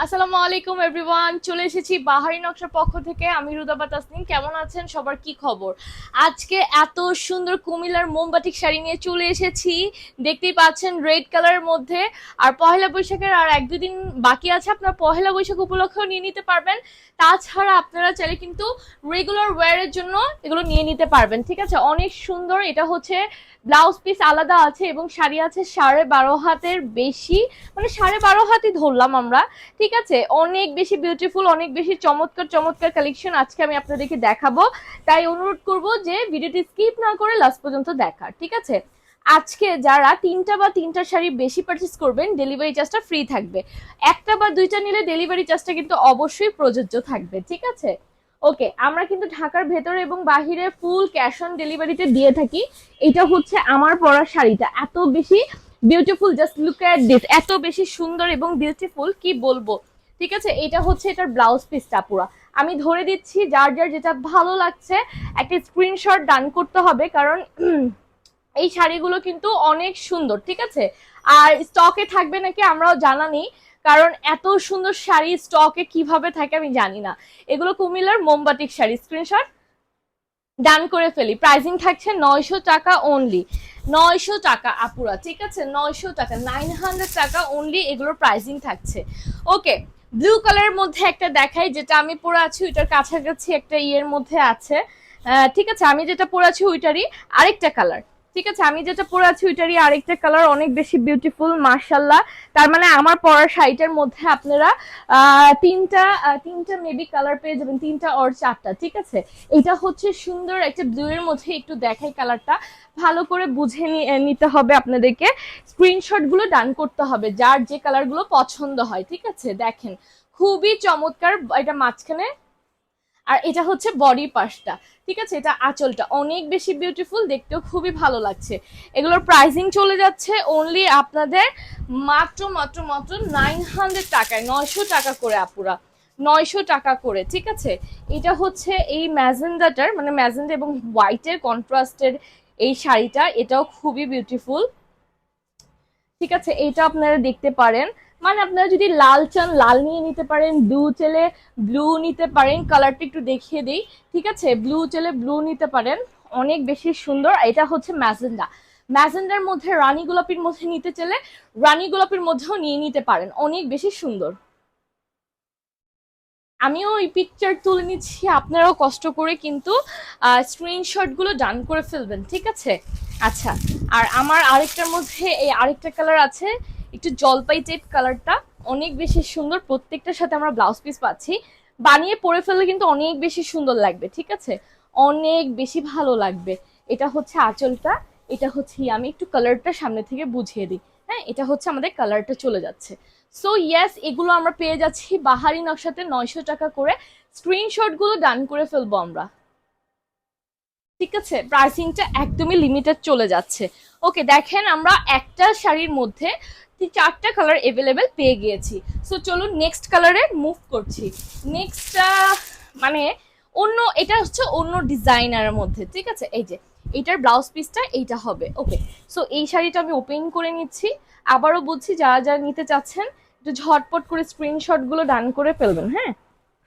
আসসালামু আলাইকুম এভরিওয়ান, চলে এসেছি বাহারি নকশার পক্ষ থেকে। আমি রুদাবা তাসনিম। কেমন আছেন সবার, কি খবর? আজকে এত সুন্দর কুমিল্লার মোমবাটিক শাড়ি নিয়ে চলে এসেছি। দেখতেই পাচ্ছেন রেড কালারের মধ্যে। আর পহেলা বৈশাখের আর এক দুদিন বাকি আছে, আপনার পহেলা বৈশাখ উপলক্ষেও নিয়ে নিতে পারবেন। তাছাড়া আপনারা চাইলে কিন্তু রেগুলার ওয়্যারের জন্য এগুলো নিয়ে নিতে পারবেন। ঠিক আছে, অনেক সুন্দর। এটা হচ্ছে ব্লাউজ পিস আলাদা আছে এবং শাড়ি আছে 12.5 হাতের বেশি, মানে 12.5 হাতই ধরলাম আমরা। ঠিক আছে, অনেক বেশি বিউটিফুল, অনেক বেশি চমৎকার চমৎকার কালেকশন আজকে আমি আপনাদেরকে দেখাবো। তাই অনুরোধ করব যে ভিডিওটি স্কিপ না করে লাস্ট পর্যন্ত দেখার। ঠিক আছে, আজকে যারা তিনটা শাড়ি বেশি পারচেস করবেন ডেলিভারি চার্জটা ফ্রি থাকবে। একটা বা দুইটা নিলে ডেলিভারি চার্জটা কিন্তু অবশ্যই প্রযোজ্য থাকবে। ঠিক আছে, ওকে। আমরা কিন্তু ঢাকার ভেতরে এবং বাহিরে ফুল ক্যাশ অন ডেলিভারিতে দিয়ে থাকি। এটা হচ্ছে আমার পরা শাড়িটা, এত বেশি beautiful, just look at this, এত বেশি সুন্দর এবং বিউটিফুল কি বলবো। ঠিক আছে, এটা হচ্ছে এটার ব্লাউজ পিসটা পুরা। আমি ধরে দিচ্ছি, যার যার যেটা ভালো লাগছে একটা স্ক্রিনশট ডান করতে হবে, কারণ এই শাড়িগুলো কিন্তু অনেক সুন্দর। ঠিক আছে, আর স্টকে থাকবে নাকি আমরাও জানা নেই, কারণ এত সুন্দর শাড়ি স্টকে কিভাবে থাকে আমি জানি না। এগুলো কুমিল্লার মোমবাটিক শাড়ি, স্ক্রিনশট ডান করে ফেলি। প্রাইসিং থাকছে 900 টাকা অনলি, 900 টাকা আপুরা। ঠিক আছে, 900 টাকা, 900 টাকা অনলি এগুলোর প্রাইসিং থাকছে। ওকে, ব্লু কালারের মধ্যে একটা দেখাই, যেটা আমি পরে আছি ওইটার কাছাকাছি একটা ইয়ের মধ্যে আছে। ঠিক আছে, আমি যেটা পরে আছি ওইটারই আরেকটা কালার। ঠিক আছে, আমি যেটা পরে আছি ওইটারই আরেকটা কালার, অনেক বেশি বিউটিফুল মাশাল্লাহ। তার মানে আমার পরার শাড়িটার মধ্যে আপনারা তিনটা তিনটা মেবি কালার পেয়ে যাবেন, তিনটা ওর চারটা। ঠিক আছে, এটা হচ্ছে সুন্দর একটা ব্লু এর মধ্যে, একটু দেখাই কালারটা, ভালো করে বুঝে নিতে হবে আপনাদেরকে। স্ক্রিনশট গুলো ডান করতে হবে যার যে কালার গুলো পছন্দ হয়। ঠিক আছে, দেখেন খুবই চমৎকার এটা মাঝখানে, আর এটা হচ্ছে বডি পার্টটা। ঠিক আছে, এটা আঁচলটা অনেক বেশি বিউটিফুল, দেখতেও খুবই ভালো লাগছে। এগুলোর প্রাইসিং চলে যাচ্ছে অনলি আপনাদের মাত্র মাত্র মাত্র 900 টাকায়, 900 টাকা করে আপুরা, 900 টাকা করে। ঠিক আছে, এটা হচ্ছে এই ম্যাজেন্ডাটার, মানে ম্যাজেন্ডা এবং হোয়াইটের কন্ট্রাস্টের এই শাড়িটা, এটাও খুবই বিউটিফুল। ঠিক আছে, এইটা আপনারা দেখতে পারেন। মানে আপনারা যদি লাল চান লাল নিয়ে নিতে পারেন, ব্লু চাইলে ব্লু নিতে পারেন। কালারটা একটু দেখিয়ে দিই। ঠিক আছে, ব্লু চাইলে ব্লু নিতে পারেন, অনেক বেশি সুন্দর। এটা হচ্ছে ম্যাজেন্ডা, ম্যাজেন্ডার মধ্যে রানী গোলাপির মধ্যে নিতে চাইলে রানী গোলাপির মধ্যেও নিয়ে নিতে পারেন, অনেক বেশি সুন্দর। আমিও এই পিকচার তুলে নিচ্ছি, আপনারাও কষ্ট করে কিন্তু স্ক্রিনশট গুলো ডান করে ফেলবেন। ঠিক আছে, আচ্ছা। আর আমার আরেকটার মধ্যে এই আরেকটা কালার আছে, একটু জলপাই টাইপ কালারটা, অনেক বেশি সুন্দর। প্রত্যেকটার সাথে আমরা ব্লাউজ পিস পাচ্ছি, বানিয়ে পরে ফেললে কিন্তু অনেক বেশি সুন্দর লাগবে। ঠিক আছে, অনেক বেশি ভালো লাগবে। এটা হচ্ছে আঁচলটা, এটা হচ্ছে আমি একটু কালারটা সামনে থেকে বুঝিয়ে দিই। হ্যাঁ, এটা হচ্ছে আমাদের কালারটা চলে যাচ্ছে। সো ইয়েস, এগুলো আমরা পেয়ে যাচ্ছি বাহারি নকশাতে 900 টাকা করে। স্ক্রিনশট গুলো ডান করে ফেলবো আমরা। ঠিক আছে, প্রাইসিংটা একদমই লিমিটেড চলে যাচ্ছে। ওকে, দেখেন আমরা একটা শাড়ির মধ্যে চারটা কালার এভেলেবেল পেয়ে গিয়েছি। সো চলুন নেক্সট কালারে মুভ করছি। নেক্সট মানে অন্য, এটা হচ্ছে অন্য ডিজাইনারের মধ্যে। ঠিক আছে, এই যে এইটার ব্লাউজ পিসটা এইটা হবে। ওকে, সো এই শাড়িটা আমি ওপেন করে নিচ্ছি। আবারও বলছি, যারা যারা নিতে চাচ্ছেন একটু ঝটপট করে স্ক্রিনশট গুলো ডান করে ফেলবেন। হ্যাঁ,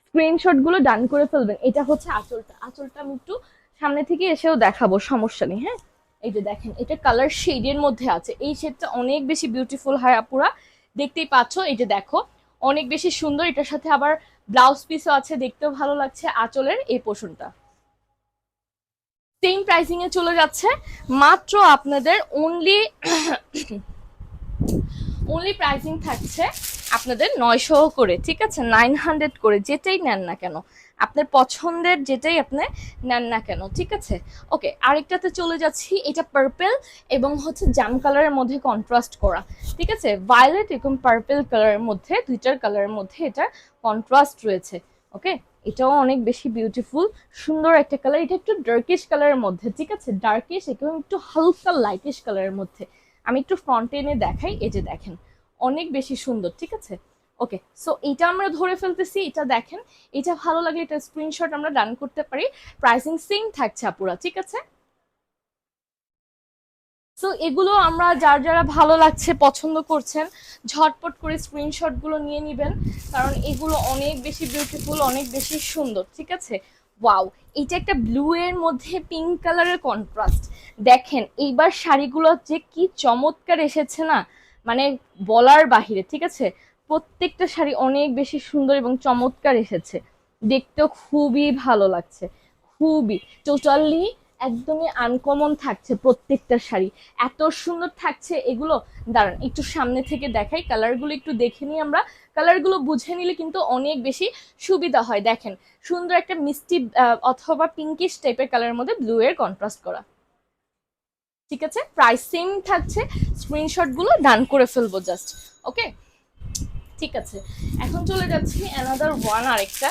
স্ক্রিনশট গুলো ডান করে ফেলবেন। এটা হচ্ছে আঁচলটা, আঁচলটা আমি একটু সামনে থেকে এসেও দেখাবো, সমস্যা নেই। হ্যাঁ, এই যে দেখেন এটা কালার শেডের মধ্যে আছে, এই শেডটা অনেক বেশি বিউটিফুল হয় আপুরা, দেখতেই পাচ্ছ। এই যে দেখো, অনেক বেশি সুন্দর। এটার সাথে আবার ব্লাউজ পিসও আছে, দেখতেও ভালো লাগছে আঁচলের এই পোর্শনটা। সেম প্রাইসিং এ চলে যাচ্ছে মাত্র আপনাদের অনলি অনলি প্রাইসিং থাকছে আপনাদের 900 করে। ঠিক আছে, 900 করে, যেটাই নেন না কেন, আপনার পছন্দের যেটাই আপনি নেন না কেন। ঠিক আছে, ওকে। আরেকটাতে চলে যাচ্ছি, এটা পার্পেল এবং হচ্ছে জাম কালারের মধ্যে কন্ট্রাস্ট করা। ঠিক আছে, ভায়োলেট এবং পার্পেল কালারের মধ্যে, দুইটার কালারের মধ্যে এটা কন্ট্রাস্ট রয়েছে। ওকে, এটাও অনেক বেশি বিউটিফুল, সুন্দর একটা কালার। এটা একটু ডার্কিশ কালারের মধ্যে। ঠিক আছে, ডার্কিশ এবং একটু হালকা লাইটিশ কালারের মধ্যে। আমি একটু ফ্রন্টে এনে দেখাই, এই যে দেখেন, অনেক বেশি সুন্দর। ঠিক আছে, ওকে। সো এটা আমরা ধরে ফেলতেছি, এটা দেখেন, এটা ভালো লাগলে এটা স্ক্রিনশট আমরা ডান করতে পারি। প্রাইসিং সেম থাকছে আপুরা। ঠিক আছে, সো এগুলো আমরা যার যারা ভালো লাগছে পছন্দ করছেন ঝটপট করে স্ক্রিনশটগুলো নিয়ে নেবেন, কারণ এগুলো অনেক বেশি বিউটিফুল, অনেক বেশি সুন্দর। ঠিক আছে, ওয়াও, এটা একটা ব্লু এর মধ্যে পিঙ্ক কালারের কন্ট্রাস্ট। দেখেন এইবার শাড়িগুলো যে কি চমৎকার এসেছে না, মানে বলার বাহিরে। ঠিক আছে, প্রত্যেকটা শাড়ি অনেক বেশি সুন্দর এবং চমৎকার এসেছে, দেখতেও খুবই ভালো লাগছে, খুবই টোটালি একদমই আনকমন থাকছে প্রত্যেকটা শাড়ি, এত সুন্দর থাকছে এগুলো। দাঁড়ান একটু সামনে থেকে দেখাই, কালারগুলো একটু দেখে নিই আমরা, কালারগুলো বুঝে নিলে কিন্তু অনেক বেশি সুবিধা হয়। দেখেন সুন্দর একটা মিষ্টি অথবা পিঙ্কিশ টাইপের কালারের মধ্যে ব্লু এর কন্ট্রাস্ট করা। ঠিক আছে, প্রাইস সেম থাকছে, স্ক্রিনশটগুলো ডান করে ফেলবো জাস্ট। ওকে, ঠিক আছে, এখন চলে যাচ্ছি অ্যানাদার ওয়ান, আরেকটা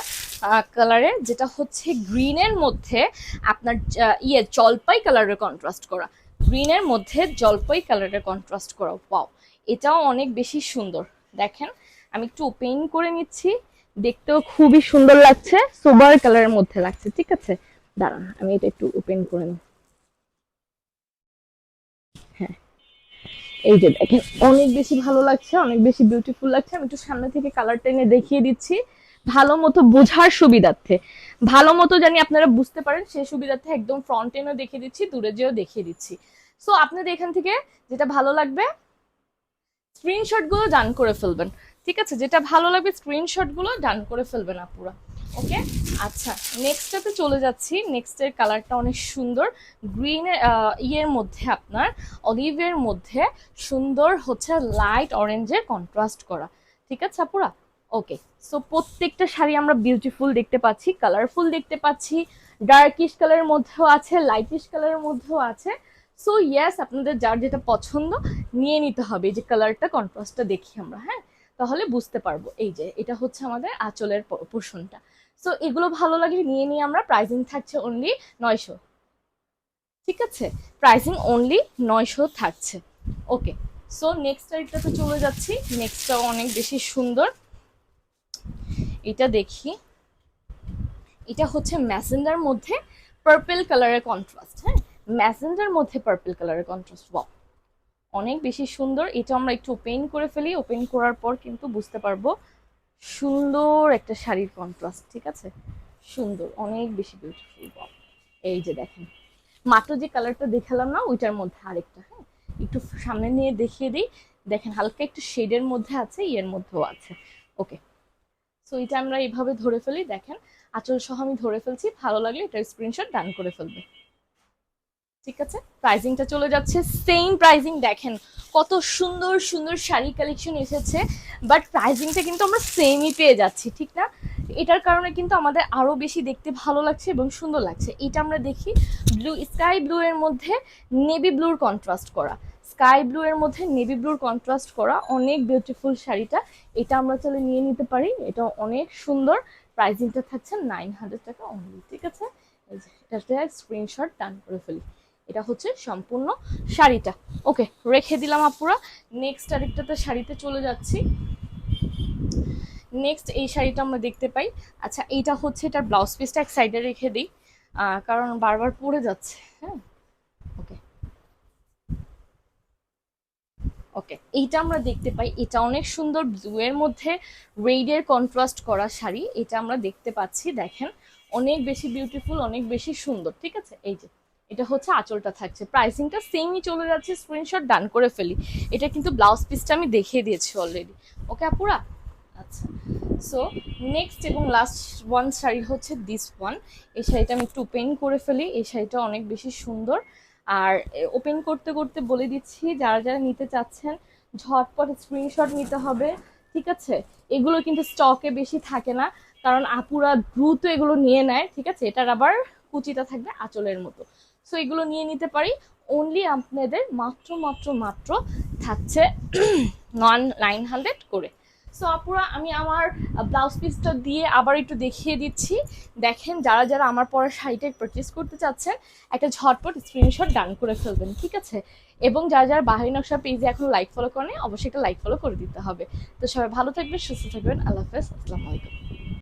কালারের, যেটা হচ্ছে গ্রিনের মধ্যে আপনার জলপাই কালারের কন্ট্রাস্ট করা, গ্রিনের মধ্যে জলপাই কালারের কন্ট্রাস্ট করা। ওয়াও, এটাও অনেক বেশি সুন্দর। দেখেন আমি একটু ওপেন করে নিচ্ছি, দেখতেও খুবই সুন্দর লাগছে, সোবার কালারের মধ্যে লাগছে। ঠিক আছে, দাঁড়ান আমি এটা একটু ওপেন করে নিই। হ্যাঁ, এই যে দেখেন অনেক বেশি ভালো লাগছে, অনেক বেশি বিউটিফুল লাগছে। আমি একটু সামনে থেকে কালারটা এনে দেখিয়ে দিচ্ছি ভালো মতো বোঝার সুবিধার্থে, ভালো মতো জানি আপনারা বুঝতে পারেন সেই সুবিধার্থে একদম ফ্রন্ট এনেও দেখিয়ে দিচ্ছি, দূরে যেও দেখিয়ে দিচ্ছি। সো আপনাদের এখান থেকে যেটা ভালো লাগবে স্ক্রিনশট গুলো ডান করে ফেলবেন। ঠিক আছে, যেটা ভালো লাগবে স্ক্রিনশট গুলো ডান করে ফেলবেন আপুরা। ওকে, আচ্ছা নেক্সটটাতে চলে যাচ্ছি। নেক্সটের কালারটা অনেক সুন্দর, গ্রিনের ইয়ের মধ্যে আপনার অলিভের মধ্যে সুন্দর হচ্ছে লাইট অরেঞ্জের কন্ট্রাস্ট করা। ঠিক আছে আপুরা, ওকে। সো প্রত্যেকটা শাড়ি আমরা বিউটিফুল দেখতে পাচ্ছি, কালারফুল দেখতে পাচ্ছি, ডার্কিশ কালারের মধ্যেও আছে, লাইটিশ কালারের মধ্যেও আছে। সো ইয়েস, আপনাদের যার যেটা পছন্দ নিয়ে নিতে হবে। এই যে কালারটা কন্ট্রাস্টটা দেখি আমরা, হ্যাঁ, তাহলে বুঝতে পারবো। এই যে এটা হচ্ছে আমাদের আঁচলের পোর্শনটা। সো এগুলো ভালো লাগলে নিয়ে নিয়ে আমরা, প্রাইসিং থাকছে অনলি 900। ঠিক আছে, প্রাইসিং অনলি 900 থাকছে। ওকে, সো নেক্সট আরেকটাতে চলে যাচ্ছি। নেক্সটটাও অনেক বেশি সুন্দর, এটা দেখি। এটা হচ্ছে ম্যাজেন্ডার মধ্যে পার্পল কালারের কন্ট্রাস্ট। হ্যাঁ, ম্যাজেন্ডার মধ্যে পার্পল কালারের কন্ট্রাস্ট, ওয়াও, অনেক বেশি সুন্দর। এটা আমরা একটু ওপেন করে ফেলি, ওপেন করার পর কিন্তু বুঝতে পারবো সুন্দর একটা শাড়ির কন্ট্রাস্ট। ঠিক আছে, সুন্দর, অনেক বেশি বিউটিফুল। এই যে দেখেন মাত্র যে কালারটা দেখালাম না ওইটার মধ্যে আরেকটা, হ্যাঁ, একটু সামনে নিয়ে দেখিয়ে দিই। দেখেন হালকা একটু শেডের মধ্যে আছে, ইয়ের মধ্যেও আছে। ওকে, সো এটা আমরা এইভাবে ধরে ফেলি। দেখেন আঁচল সহ আমি ধরে ফেলছি, ভালো লাগলে এটার স্ক্রিনশট ডান করে ফেলবে। ঠিক আছে, প্রাইজিংটা চলে যাচ্ছে সেম প্রাইজিং। দেখেন কত সুন্দর সুন্দর শাড়ি কালেকশন এসেছে, বাট প্রাইজিংটা কিন্তু আমরা সেমই পেয়ে যাচ্ছি, ঠিক না? এটার কারণে কিন্তু আমাদের আরো বেশি দেখতে ভালো লাগছে এবং সুন্দর লাগছে। এটা আমরা দেখি ব্লু, স্কাই ব্লু এর মধ্যে নেভি ব্লুর কন্ট্রাস্ট করা, স্কাই ব্লু এর মধ্যে নেভি ব্লুর কন্ট্রাস্ট করা, অনেক বিউটিফুল শাড়িটা। এটা আমরা চলে নিয়ে নিতে পারি, এটা অনেক সুন্দর। প্রাইজিংটা থাকছে 900 টাকা অনলি। ঠিক আছে, এই যে এটাতে স্ক্রিনশট ডান করে ফেলি। এটা হচ্ছে সম্পূর্ণ শাড়িটা। ওকে, রেখে দিলাম আপুরা। নেক্সট আরেকটাতে শাড়িতে চলে যাচ্ছি। নেক্সট এই শাড়িটা আমরা দেখতে পাই। আচ্ছা এইটা হচ্ছে, এটার ব্লাউজ পিসটা এক সাইডে রেখে দিই, কারণ বারবার পড়ে যাচ্ছে। হ্যাঁ, ওকে ওকে, এইটা আমরা দেখতে পাই। এটা অনেক সুন্দর, ব্লু এর মধ্যে রেডের কন্ট্রাস্ট করা শাড়ি, এটা আমরা দেখতে পাচ্ছি। দেখেন অনেক বেশি বিউটিফুল, অনেক বেশি সুন্দর। ঠিক আছে, এই যে এটা হচ্ছে আঁচলটা থাকছে, প্রাইসিংটা সেমই চলে যাচ্ছে, স্ক্রিনশট ডান করে ফেলি। এটা কিন্তু ব্লাউজ পিসটা আমি দেখিয়ে দিয়েছি অলরেডি। ওকে আপুরা, আচ্ছা। সো নেক্সট এবং লাস্ট ওয়ান শাড়ি হচ্ছে দিস ওয়ান। এই শাড়িটা আমি একটু ওপেন করে ফেলি, এই শাড়িটা অনেক বেশি সুন্দর। আর ওপেন করতে করতে বলে দিচ্ছি, যারা যারা নিতে চাচ্ছেন ঝটপট স্ক্রিনশট নিতে হবে। ঠিক আছে, এগুলো কিন্তু স্টকে বেশি থাকে না, কারণ আপুরা দ্রুত এগুলো নিয়ে নেয়। ঠিক আছে, এটার আবার কুচিটা থাকবে আঁচলের মতো। সো এগুলো নিয়ে নিতে পারি অনলি আপনাদের মাত্র মাত্র মাত্র থাকছে 900 করে। সো আপুরা আমি আমার ব্লাউজ পিসটা দিয়ে আবার একটু দেখিয়ে দিচ্ছি। দেখেন যারা যারা আমার পরা শাড়িটা পারচেস করতে চাচ্ছেন একটা ঝটপট স্ক্রিনশট ডান করে ফেলবেন। ঠিক আছে, এবং যারা যারা বাহারি নকশা পেজে এখন লাইক ফলো করেন অবশ্যই একটা লাইক ফলো করে দিতে হবে। তো সবাই ভালো থাকবেন, সুস্থ থাকবেন, আল্লাহ হাফেজ, আসসালামু আলাইকুম।